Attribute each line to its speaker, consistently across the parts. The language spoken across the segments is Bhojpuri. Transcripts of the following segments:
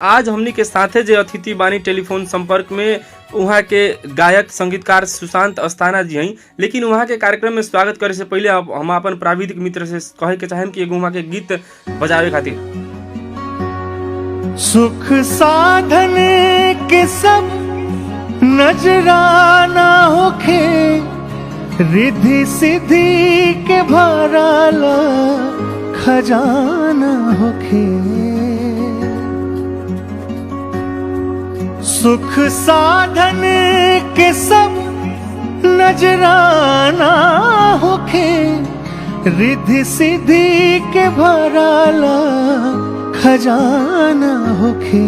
Speaker 1: आज हमनी के साथे जे अतिथि बानी टेलीफोन संपर्क में उहाँ के गायक संगीतकार सुशांत अस्थाना जी हैं। लेकिन उहाँ के कार्यक्रम में स्वागत करे से पहले हम अपन प्राविधिक मित्र से कहे के चाहेम कि एगो उहाँ के गीत बजावे खातिर।
Speaker 2: सुख साधन के सब नजराना होखे, रिद्धि सिद्धि के भराला खजाना होखे। सुख साधन के सब नजराना होखे, रिद्धि सिद्धि के भराला खजाना होखे।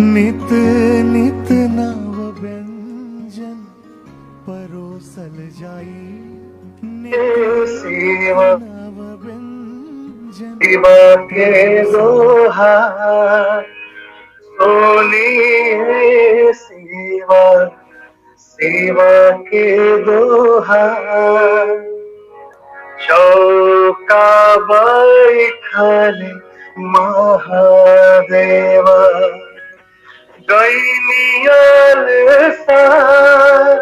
Speaker 2: नित नित नव व्यंजन परोसल जाई, नित नव व्यंजन
Speaker 3: शिवा के दोहा सोनिए शिवा शिवा के दोहा। चौका बैठले महादेवा, गैनियल साय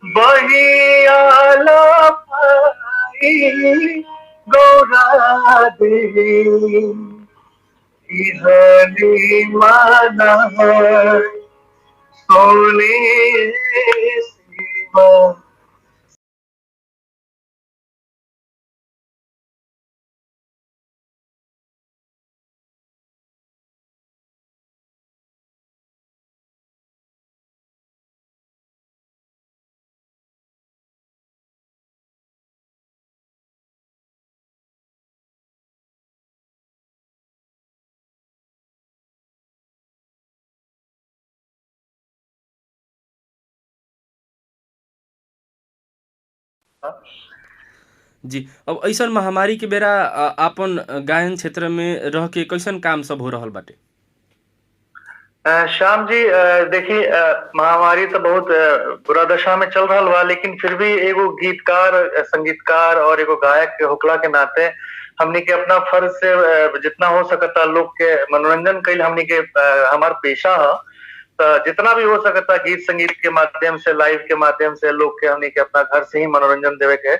Speaker 3: बहियाल पाई गौरा देवी। इहनी माना सोनी शिवा।
Speaker 1: जी, अब ऐसन महामारी के बेरा आपन गायन क्षेत्र में रह के कैसन काम सब हो रहल बाटे?
Speaker 3: श्याम जी, देखिए, महामारी तो बहुत बुरा दशा में चल रहा बा, लेकिन फिर भी एगो गीतकार, संगीतकार और एगो गायक के होकला के नाते हमनी के अपना फर्ज से जितना हो सकता लोग के मनोरंजन कईल हमनी के हमार पेशा है। तो जितना भी हो सकता गीत संगीत के माध्यम से, लाइव के माध्यम से लोग के हमनी के अपना घर से ही मनोरंजन देवे के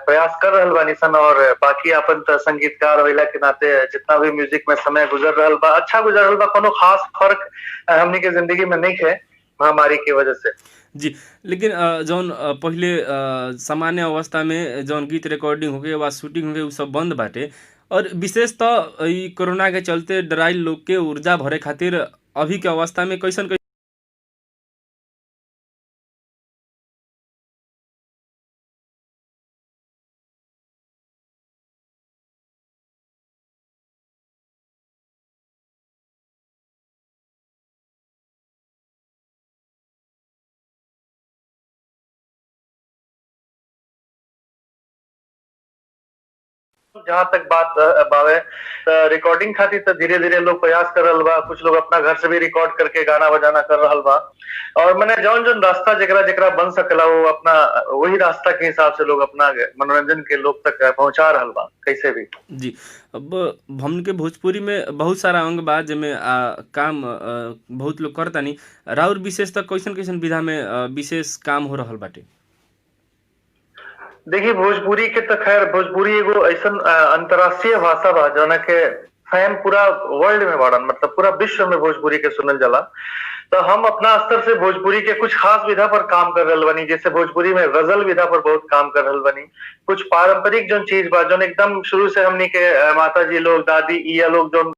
Speaker 3: प्रयास कर रहल बानी सन। और बाकी अपन तो संगीतकार होइला के नाते जितना भी म्यूजिक में समय गुजर रहल बा, अच्छा गुजर रहल बा, कोनो खास फर्क हमनी के जिंदगी में नहीं है महामारी की वजह से।
Speaker 1: जी, लेकिन जौन पहिले सामान्य अवस्था में जौन गीत रिकॉर्डिंग होके वा शूटिंग होके उ सब बंद बाटे, और विशेषतः ई कोरोना के चलते डराइल लोग के ऊर्जा भरे खातिर अभी के अवस्था में कैसन
Speaker 3: जहाँ तक बात बावे, रिकॉर्डिंग खातिर तो धीरे धीरे लोग प्रयास कर रहल बा। कुछ लोग अपना घर से भी रिकॉर्ड करके गाना बजाना कर रहल बा। और मैंने जौन जौन रास्ता जेकरा जेकरा बन सकेला वो अपना वही रास्ता के हिसाब से लोग अपना मनोरंजन के लोग तक पहुंचा रहल बा कैसे भी।
Speaker 1: जी, अब हमन के भोजपुरी में बहुत सारा अंग बा जेमे काम बहुत लोग करतानी। राउर विशेषतः कैसन कैसन विधा में विशेष काम हो रहल बाटे?
Speaker 3: देखिए, भोजपुरी के तो खैर भोजपुरी एगो ऐसन अंतर्राष्ट्रीय भाषा बा जौना के फैन पूरा वर्ल्ड में बाड़न, मतलब पूरा विश्व में भोजपुरी के सुनल जाला। तो हम अपना स्तर से भोजपुरी के कुछ खास विधा पर काम कर रहल बनी, जैसे भोजपुरी में गजल विधा पर बहुत काम कर रहल बनी। कुछ पारंपरिक जो चीज बा जो एकदम शुरू से हमनी के माता जी लोग, दादी या लोग जो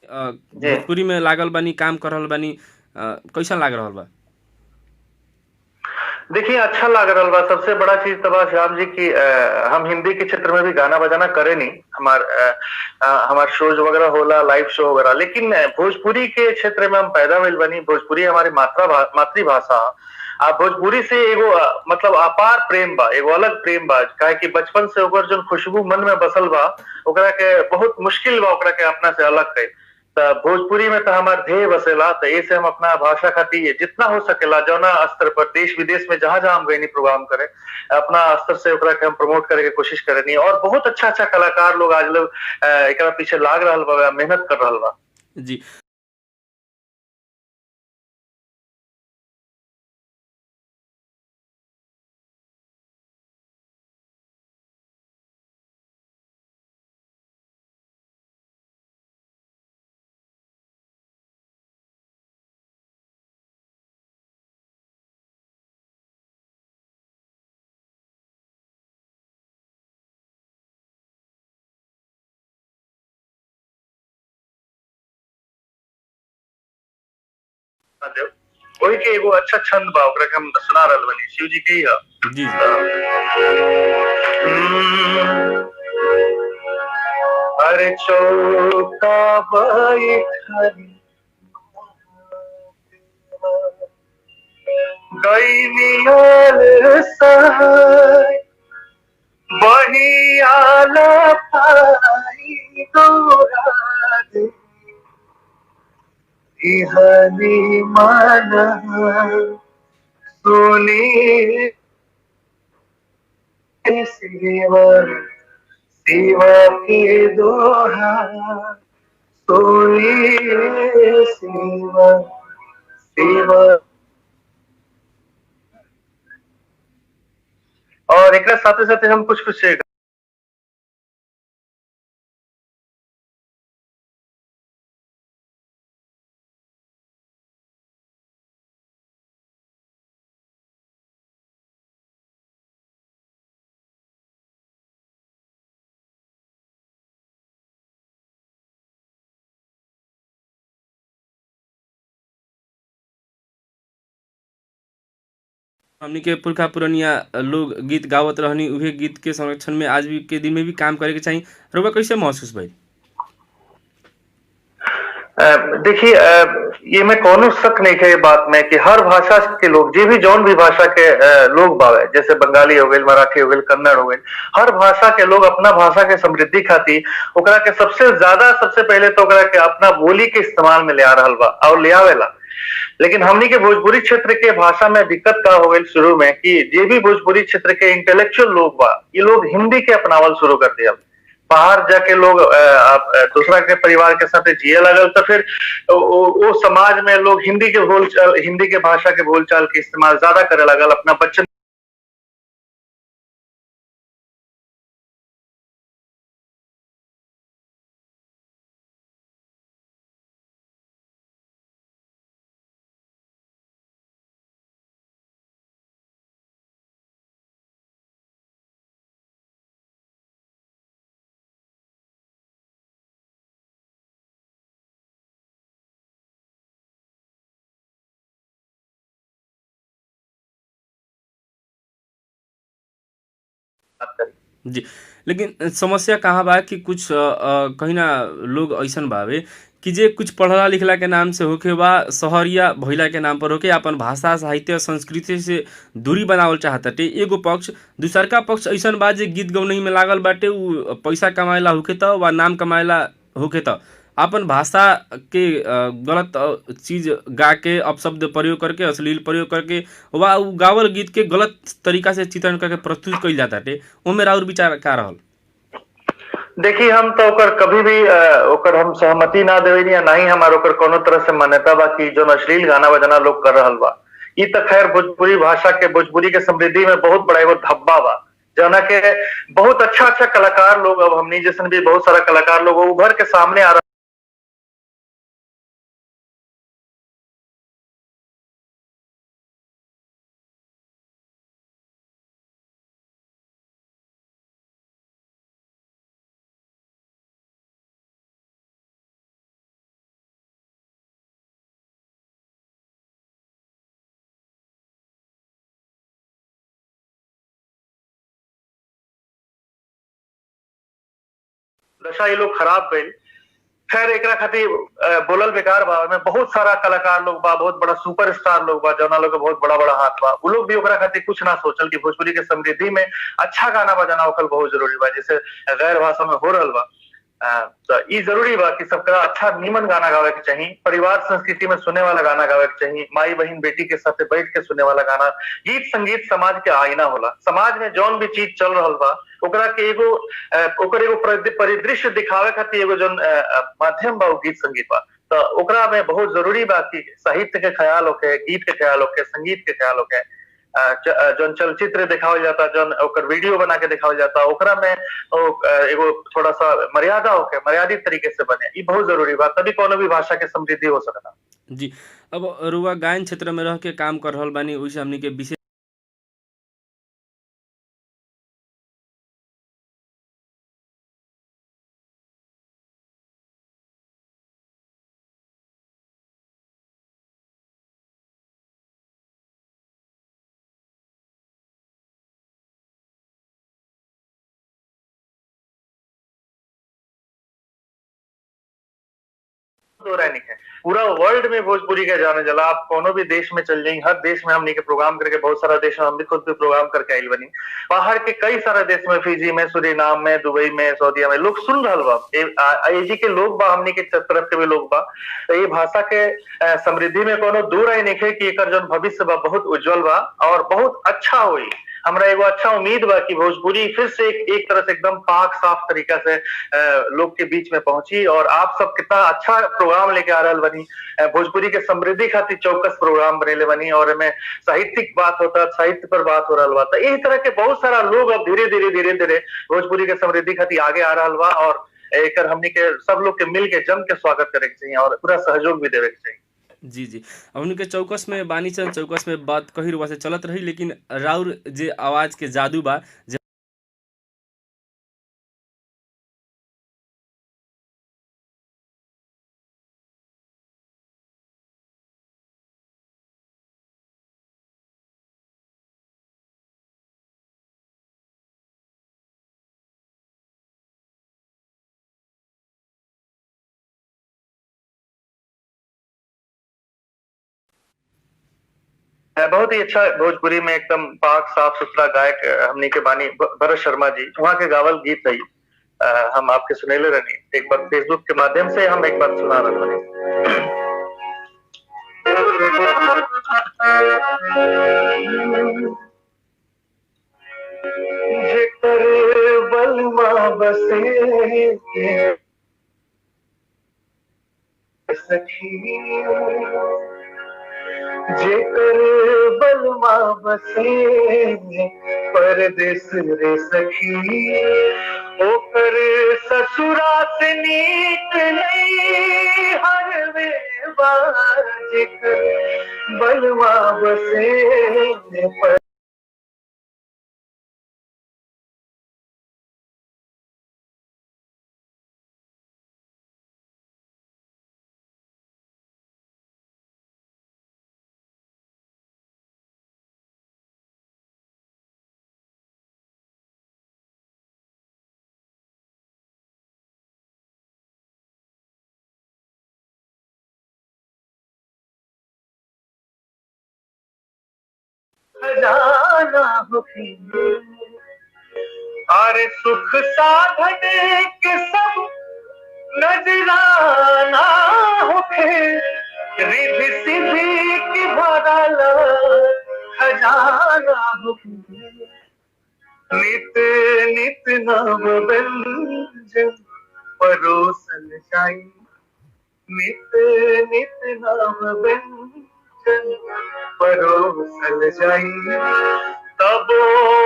Speaker 3: जी
Speaker 1: भोजपुरी में लागल बानी, काम कर रहल बानी, कैसन लाग रहल बा?
Speaker 3: देखिए अच्छा लग रहा बा। सबसे बड़ा चीज तो बा श्याम जी की हम हिंदी के क्षेत्र में भी गाना बजाना करे नहीं। हमार शोज वगैरह होला, लाइव शो वगैरह, लेकिन भोजपुरी के क्षेत्र में हम पैदा भइल बनी। भोजपुरी हमारी मातृभाषा। आप भोजपुरी से एगो मतलब अपार प्रेम बा, एगो अलग प्रेम बा, काहे कि बचपन से ओकर जो खुशबू मन में बसल बा, ओकरा के बहुत मुश्किल बा ओकरा के अपना से अलग कईल। त भोजपुरी में तो हमार ध्येय बसेला, तो ऐसे हम अपना भाषा खातिर जितना हो सकेला जौना स्तर पर देश विदेश में जहां जहां हम गए प्रोग्राम करे, अपना स्तर से ओकरा के हम प्रमोट करे के कोशिश करेनी। और बहुत अच्छा अच्छा कलाकार लोग आज लोग एकरा पीछे लाग रहल बा, मेहनत कर रहल बा।
Speaker 1: जी।
Speaker 3: वही के एगो अच्छा छंद बा, ओकरा के हम सुना रहल बनी, शिव जी के ही ह।
Speaker 1: जी। जी।
Speaker 3: अरे चौका बैठल गईनियल सहाय, बहियाल पाई गौरा दे, इहनी मन सुनी शिवा, शिवा की दोहा सुनी शिवा, शिवा। और एक साथे साथे हम कुछ कुछ
Speaker 1: हमनी के पुरखा पुरनिया लोग गीत गावत रहनी, उहे गीत के संरक्षण में आज भी के दिन में भी काम करे के चाहिए। रउआ कैसे महसूस भइल?
Speaker 3: देखिए ये में कोनो शक नहीं है बात में कि हर भाषा के लोग, जे भी जौन भी भाषा के लोग बावे, जैसे बंगाली हो गए, मराठी हो गए, कन्नड़ हो गए, हर भाषा के लोग अपना भाषा के समृद्धि खातिर ओकरा के सबसे ज्यादा सबसे पहले तो ओकरा के अपना बोली के इस्तेमाल में ले आ रहल बा और ले आवेला। लेकिन हमनी के भोजपुरी क्षेत्र के भाषा में दिक्कत का हो गई शुरू में कि जे भी भोजपुरी क्षेत्र के इंटेलेक्चुअल लोग बा, ये लोग हिंदी के अपनावल शुरू कर दिया। बाहर जाके लोग दूसरा के परिवार के साथ जिए लगल, तो फिर वो समाज में लोग हिंदी के बोलचाल, हिंदी के भाषा के बोलचाल के इस्तेमाल ज्यादा करे लगल अपना बच्चन बात करी।
Speaker 1: जी। लेकिन समस्या कहाँ बा कि कुछ कहीं ना लोग ऐसन बावे कि जे कुछ पढ़ला लिखला के नाम से होके बा शहरिया भइला के नाम पर होके अपन भाषा साहित्य संस्कृति से दूरी बनावल चाहताटे एगो पक्ष। दूसरका पक्ष ऐसन बा जे गीत गौनई में लागल बाटे, उ पैसा कमाएला होके त वा नाम कमाएला होके त अपन भाषा के गलत चीज गा के अपशब्द प्रयोग करके अश्लील प्रयोग करके वा उ गावल गीत के गलत तरीका से चित्रण करके प्रस्तुत कइल जाताटे। ओमे राउर विचार का रहल?
Speaker 3: देखिए हम तो ओकर कभी भी ओकर हम सहमति ना देवेनी, या ना ही हमार ओकर कोनो तरह से मान्यता बा कि जो अश्लील गाना बजाना लोग कर रहल बा। ई तो खैर भोजपुरी भाषा के, भोजपुरी के समृद्धि में बहुत बड़ा एगो धब्बा बा, जना के बहुत अच्छा अच्छा कलाकार लोग, अब हमनी जैसन भी बहुत सारा कलाकार लोग उभर के सामने आ दशा ये लोग खराब गई। खैर एकरा खातिर बोलल बेकार बा, में बहुत सारा कलाकार लोग बा, बहुत बड़ा सुपरस्टार लोग बा, जौना लोग के बहुत बड़ा बड़ा हाथ बा, वो लोग भी ओकरा खातिर कुछ ना सोचल कि भोजपुरी के समृद्धि में अच्छा गाना बजाना होकल बहुत जरूरी बा, जैसे गैर भाषा में हो रहल बा। तो ई जरूरी बा कि सबका अच्छा नीमन गाना गावे के चाहिए, परिवार संस्कृति में सुने वाला गाना गावे के चाहिए, माई बहन बेटी के साथ बैठ के सुने वाला गाना। गीत संगीत समाज के आईना होला, समाज में जौन भी चीज चल रहल बा ओकरा के एगो ओकर एगो परिदृश्य दिखावे खातिर एगो जौन माध्यम बा, गीत संगीत बा। तो ओकरा में बहुत जरूरी बा कि साहित्य के ख्याल होके, गीत के ख्याल होके, संगीत के ख्याल होके, जौन चलचित्र दिखावल जाता, जौन ओकर वीडियो बना के दिखावल जाता, ओकरा में एगो थोड़ा सा मर्यादा होके, मर्यादित तरीके से बने, ई बहुत जरूरी बा, तभी कोनो भी भाषा के समृद्धि हो सकता।
Speaker 1: जी। अब रुआ गायन क्षेत्र में रह के काम कर रहल बानी, ओइसे हमनी के विशेष
Speaker 3: दो राय नहीं है, पूरा वर्ल्ड में भोजपुरी का जाने जला। आप कोनो भी देश में चल जाएंगे, हर देश में हमने के प्रोग्राम करके, बहुत सारा देश में हम भी खुद भी प्रोग्राम करके आइल बनी। बाहर के कई सारे देश में, फिजी में, सूरीनाम में, दुबई में, सऊदीया में लोग सुन रहल बा। एजी के लोग बा, हमने के तरफ के भी लोग बा। तो ये भाषा के समृद्धि में कोनो दो राय नहीं है कि एकर जौन भविष्य बा बहुत उज्जवल बा और बहुत अच्छा हुई। हमरा एगो अच्छा उम्मीद बा कि भोजपुरी फिर से एक तरह से एकदम पाक साफ तरीका से लोग के बीच में पहुंची, और आप सब कितना अच्छा प्रोग्राम लेके आ रहल बनी। भोजपुरी के समृद्धि खातिर चौकस प्रोग्राम बनेले बनी, और एमे साहित्यिक बात होता, साहित्य पर बात हो रहल बा। तो इस तरह के बहुत सारा लोग अब धीरे धीरे भोजपुरी के समृद्धि खातिर आगे आ रहल बा, और एकर हमनी के सब लोग के मिल के जम के स्वागत करे के चाहिए और पूरा सहयोग भी देवे के चाहिए।
Speaker 1: जी जी। हमनी के चौकस में बानी सन, चौकस में बात कही रुआ से चलत रही, लेकिन राउर जे आवाज के जादू बा,
Speaker 3: बहुत ही अच्छा भोजपुरी में एकदम पाक साफ सुथरा गायक हमनी के बानी भरत शर्मा जी, वहाँ के गावल गीत है हम आपके सुनेले रहनी। एक बार फेसबुक के माध्यम से हम एक बार सुना रहे बनी। जेकर बलमा बसे सखी, जेकर बलमा बसे परदेस रे सखी, ओकर ससुरा से नीक नहीं हरवे बा। जेकर बलमा बसे खजाना होके, अरे सुख साधन के सब नजराना होके, रिधि सिद्धि की भरल खजाना होके, नित नित नव व्यंजन परोसल जाई, नित नित नव व्यंजन परोसल जाई, तबो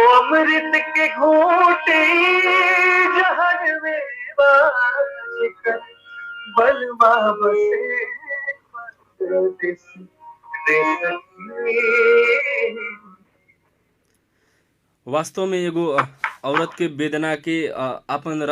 Speaker 3: अमृत के घोटे जहर में बाजिकर बलमा बसे परदेस रे सखी।
Speaker 1: वास्तव में एगो औरत के वेदना के अपन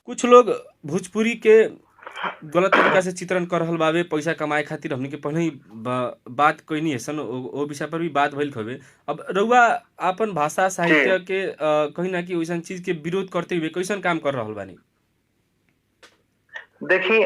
Speaker 1: कुछ लोग भोजपुरी के गलत तरीका से चित्रण कर रहल बावे पैसा कमाए खातिर। हमनी के पहले ही बात कइनी हसन, ओ विषय पर भी बात भइल हवे। अब रउआ आपन भाषा
Speaker 3: जी
Speaker 1: साहित्य के कहीं ना कहीं वैसन चीज के विरोध करते हुए कैसन काम कर रहल बानी?
Speaker 3: देखी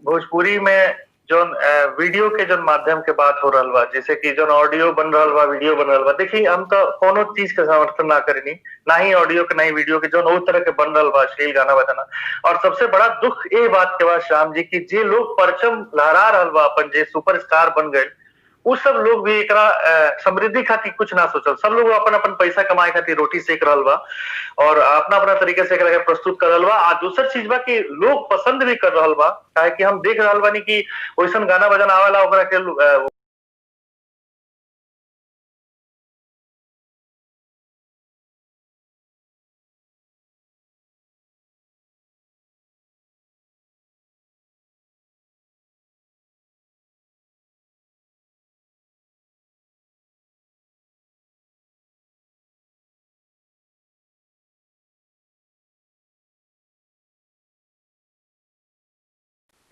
Speaker 3: भोजपुरी में जोन वीडियो के जोन माध्यम के बात हो रहल बा, जैसे कि जोन ऑडियो बन रहल बा, वीडियो बन रहल बा, देखी हम तो कोनो चीज के समर्थन ना करेनी, ना ही ऑडियो के ना ही वीडियो के जोन ओ तरह के बन रहल बा अश्लील गाना बजाना। और सबसे बड़ा दुख ए बात के बा श्याम जी की जे लोग परचम लहरा रहल बा अपन, जे सुपरस्टार बन गए, उ सब लोग भी एकरा समृद्धि खातिर कुछ ना सोचल। सब लोग अपन अपन पैसा कमाए खातिर रोटी सेक रहल बा और अपना अपना तरीके से एकरा के प्रस्तुत कर रहल बा। आ दूसर चीज बा कि लोग पसंद भी कर रहल बा, काहे कि हम देख रहल बानी कि वैसन गाना बजाना आवेला ओकरा के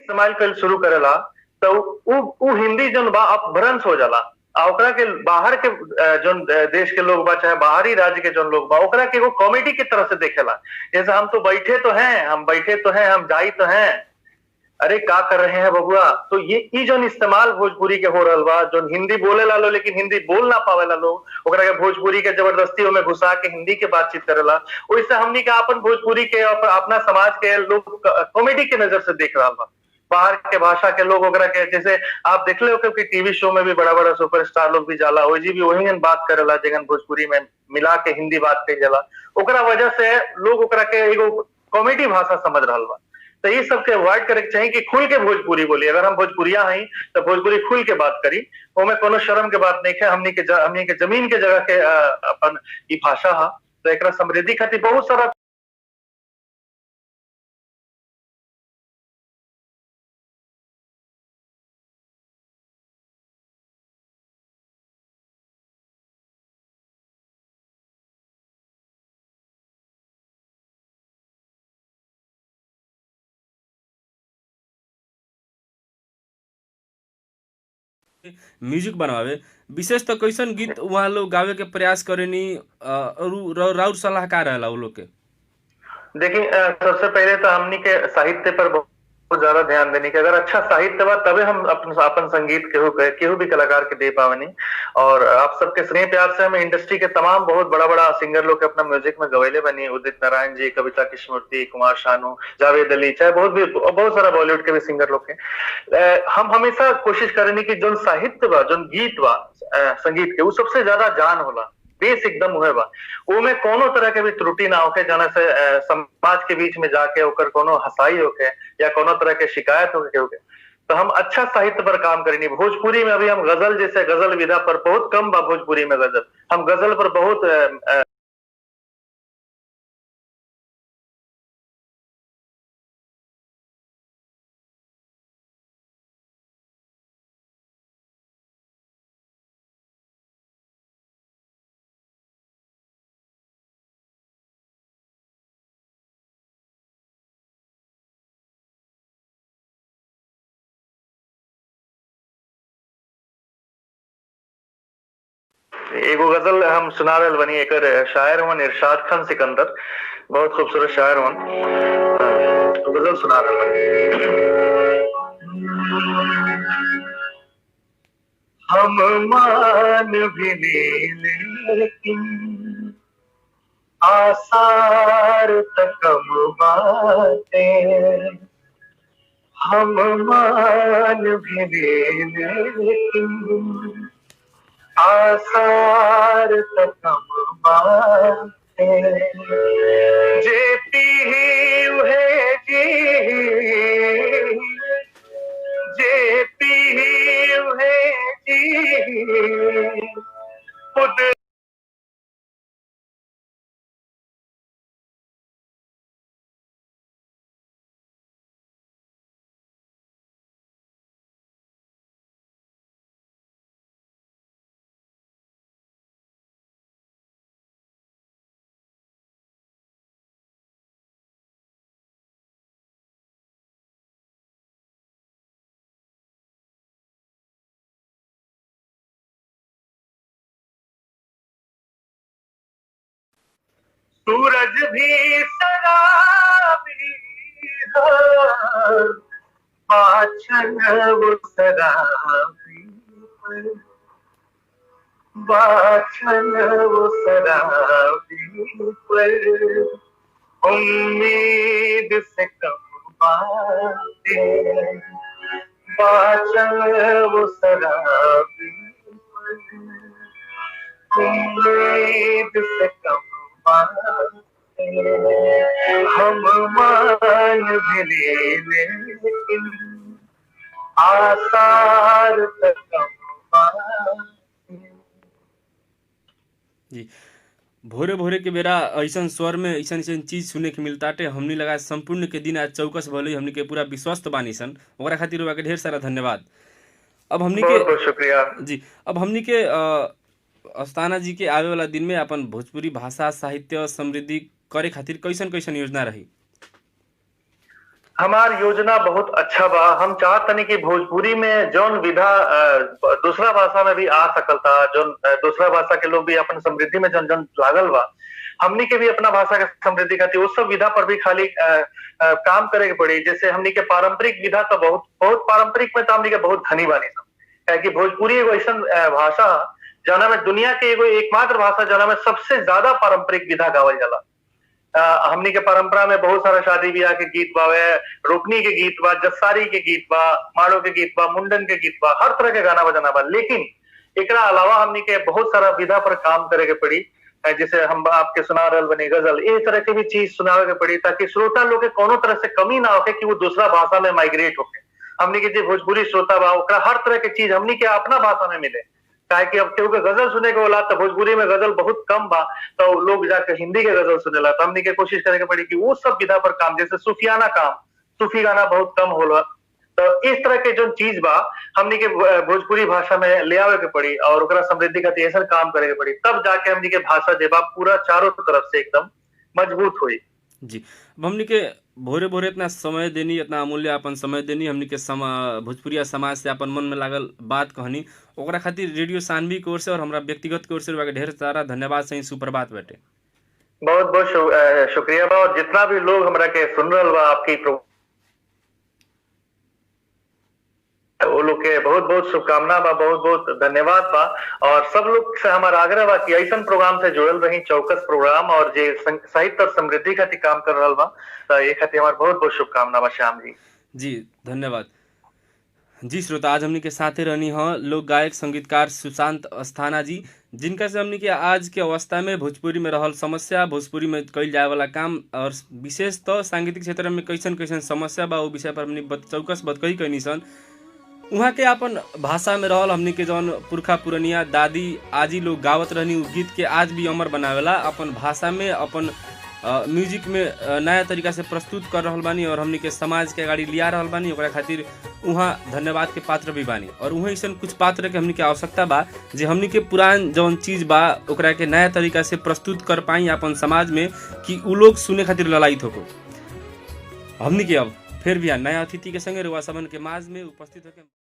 Speaker 3: इस्तेमाल कल शुरू करेला, तो उ हिंदी जन बा अपभ्रंश हो जाला। आ ओकरा के बाहर के जोन देश के लोग बा, चाहे बाहरी राज्य के जोन लोग बा, ओकरा के एगो कॉमेडी की तरह से देखेला। जैसे हम तो बैठे तो हैं, हम बैठे तो हैं, हम जाई तो हैं, अरे का कर रहे हैं बबुआ। तो ये ई जोन इस्तेमाल भोजपुरी के हो रहल बा, जोन हिंदी बोले ला लो लेकिन हिंदी बोल ना पावेला लोग, ओकरा के भोजपुरी के जबरदस्ती में घुसा के हिंदी के बातचीत करेला। ओइसे हमनी के अपन भोजपुरी के अपना समाज के लोग कॉमेडी के नजर से देख रहल बा। बाहर के भाषा के लोग ओकरा के, जैसे आप देखले हो कि टीवी शो में भी बड़ा बड़ा सुपरस्टार लोग भी जाला, ओजी भी वही बात करेला जगन भोजपुरी में मिला के हिंदी बात कही जाला। ओकरा वजह से लोग ओकरा के एगो कॉमेडी भाषा समझ रहल बा। तो ये सबके अवॉइड करे के चाहिए कि खुल के भोजपुरी बोली। अगर हम भोजपुरिया हई तो भोजपुरी खुल के बात करी, ओमे कोनो शर्म के बात नहीं है। हमनी के जमीन के जगह के अपन ई भाषा हा, तो एकरा समृद्धि खातिर बहुत सारा
Speaker 1: म्यूजिक बनावे विशेष तो कैसन गीत वहाँ लोग गावे के प्रयास करेनी, और राउर सलाह का रहेला उ लोग के?
Speaker 3: देखिए सबसे पहले तो हमनी के साहित्य पर बहुत ज्यादा ध्यान देने की। अगर अच्छा साहित्य बा तबे हम अपन संगीत केहू भी कलाकार के दे पावनी। और आप सबके स्नेह प्यार से हम इंडस्ट्री के तमाम बहुत बड़ा बड़ा सिंगर लोग के अपना म्यूजिक में गवैले बनी। उदित नारायण जी, कविता कृष्णमूर्ति, कुमार शानू, जावेद अली, चाहे बहुत सारा बॉलीवुड के भी सिंगर लोग के हम हमेशा कोशिश करेनी कि जो साहित्य बा, जो गीत बा संगीत के, वो सबसे ज्यादा जान होला, बेस एकदम उहे बा। ओमे कोनो तरह के भी त्रुटि ना होके, जाने से समाज के बीच में जाके ओकर कोनो हसाई होके या कोनो तरह के शिकायत होके। तो हम अच्छा साहित्य पर काम करेनी। भोजपुरी में अभी हम गजल, जैसे गजल विधा पर बहुत कम बा भोजपुरी में गजल, हम गजल पर बहुत एगो गजल हम सुना रहल बनी। एकर शायर हुन इरशाद खान सिकंदर, बहुत खूबसूरत शायर हुन। तो गजल सुना रहल बनी। हम मान भी ले लेकिन आसार तक कम बातें। हम मान भी ले लेकिन आसार तक कम बातें। जे पी है जी, जे पी है जी, खुद सूरज भी शराबी है, बाछन वो शराबी पर, बाछन वो शराबी पर, उम्मीद से कम बातें, बाछन वो शराबी पर, उम्मीद से कम बातें, हम मान भी ले लेकिन आसार से कम बातें।
Speaker 1: जी भोरे भोरे के बेरा ऐसन स्वर में ऐसन ऐसन चीज सुने के मिलताटे। हमनी लगा संपूर्ण के दिन आज चौकस भले हमनी के पूरा विश्वस्त बानी सन, ओकरा खातिर रउआ के ढेर सारा धन्यवाद। अब हमनी
Speaker 3: बहुत
Speaker 1: के
Speaker 3: बहुत शुक्रिया।
Speaker 1: जी अब हमनी के अस्थाना जी के आवे वाला दिन में अपन भोजपुरी भाषा साहित्य समृद्धि करे खातिर कैसन कैसन योजना रही?
Speaker 3: हमार योजना बहुत अच्छा बा। हम चाहतनी कि भोजपुरी में जौन विधा दूसरा भाषा में भी आ सकल था, जौन दूसरा भाषा के लोग भी अपन समृद्धि में जन जन लागल बा, हमनी के भी अपना भाषा के समृद्धि खातिर उस सब विधा पर भी खाली काम करे के पड़ी। जैसे हमनी के पारंपरिक विधा तो बहुत बहुत पारंपरिक में तो हमनी के बहुत धनी बानी सब, काहे कि भोजपुरी एगो ऐसन भाषा जना में दुनिया के एगो एकमात्र भाषा जना में सबसे ज्यादा पारंपरिक विधा गावल जाला। हमनी के परंपरा में बहुत सारा शादी ब्याह के गीत बावे, रोकनी के गीत बा, जस्सारी के गीत बा, माड़ो के गीत बा, मुंडन के गीत बा, हर तरह के गाना बजाना बा। लेकिन एकरा अलावा हमनी के बहुत सारा विधा पर काम करे के पड़ी। जैसे हम आपके सुना रहल बनी गजल, इस तरह की भी चीज सुनावे के पड़ी ताकि श्रोता लोग के कोनो तरह से कमी ना होके कि वो दूसरा भाषा में माइग्रेट होके। हमनी के जो भोजपुरी श्रोता बा ओकरा हर तरह के चीज हमनी के अपना भाषा में मिले। काहे कि अब केहू के गजल सुने के होला तो भोजपुरी में गजल बहुत कम बा, तो लोग जाके हिंदी के गजल सुनेला। तो हमनी के कोशिश करे के पड़ी कि वो सब विधा पर काम, जैसे सूफियाना काम, सूफी गाना बहुत कम होला, तो इस तरह के जो चीज बा हमनी के भोजपुरी भाषा में ले आवे के पड़ी और ओकरा समृद्धि खातिर ऐसा काम करे के पड़ी। तब जाके हमनी के भाषा जे बा पूरा चारों तरफ से एकदम मजबूत हुई।
Speaker 1: जी अब हमनी के भोरे भोरे इतना समय देनी, इतना अमूल्य अपन समय देनी, हमनी के भोजपुरिया समाज से अपन मन में लागल बात कहनी, ओकरा खातिर रेडियो सानवी की ओर से और हमरा व्यक्तिगत की ओर से रउआ के ढेर सारा धन्यवाद। सही सुप्रभात बाटे।
Speaker 3: बहुत बहुत शुक्रिया बा। और जितना भी लोग हमरा के सुन रहल बा आपकी वो लोग के बहुत बहुत शुभकामना बा, बहुत बहुत धन्यवाद बा। और सब लोग से हमारा आग्रह बा कि ऐसा प्रोग्राम से जुड़ल रही, चौकस प्रोग्राम और जे साहित्य और समृद्धि खातिर काम कर रहल बा, तो ये खातिर हमार बहुत बहुत शुभकामना बा श्याम जी।
Speaker 1: जी धन्यवाद। जी श्रोता, आज हमनी के साथे रहनी है लोक गायक संगीतकार सुशांत अस्थाना जी, जिनका से हमनी के आज के अवस्था में भोजपुरी में रहल समस्या, भोजपुरी में कईल जाए वाला काम और विशेष तो सांगीतिक क्षेत्र में कैसन कैसन समस्या बा वो विषय पर हमनी चौकस बतकही कैनी सन। उहाँ के अपन भाषा में रहल हमनी के जौन पुरखा पुरनिया दादी आजी लोग गावत रहनी उ गीत के आज भी अमर बनावेला, अपन भाषा में अपन म्यूजिक में नया तरीका से प्रस्तुत कर रहल बानी और हमनी के समाज के अगाडि लिया रहल बानी। ओकरा खातिर उहाँ धन्यवाद के पात्र भी बानी और उहाँ ऐसा कुछ पात्र के हमनी के आवश्यकता बा जे हमनी के पुरान जौन चीज बा ओकरा के नया तरीका से प्रस्तुत कर पाई अपन समाज में कि उ लोग सुने खातिर ललायित होको। हमनी के अब फिर भी नया अतिथि के संगे रुआ सबन के माज में उपस्थित होके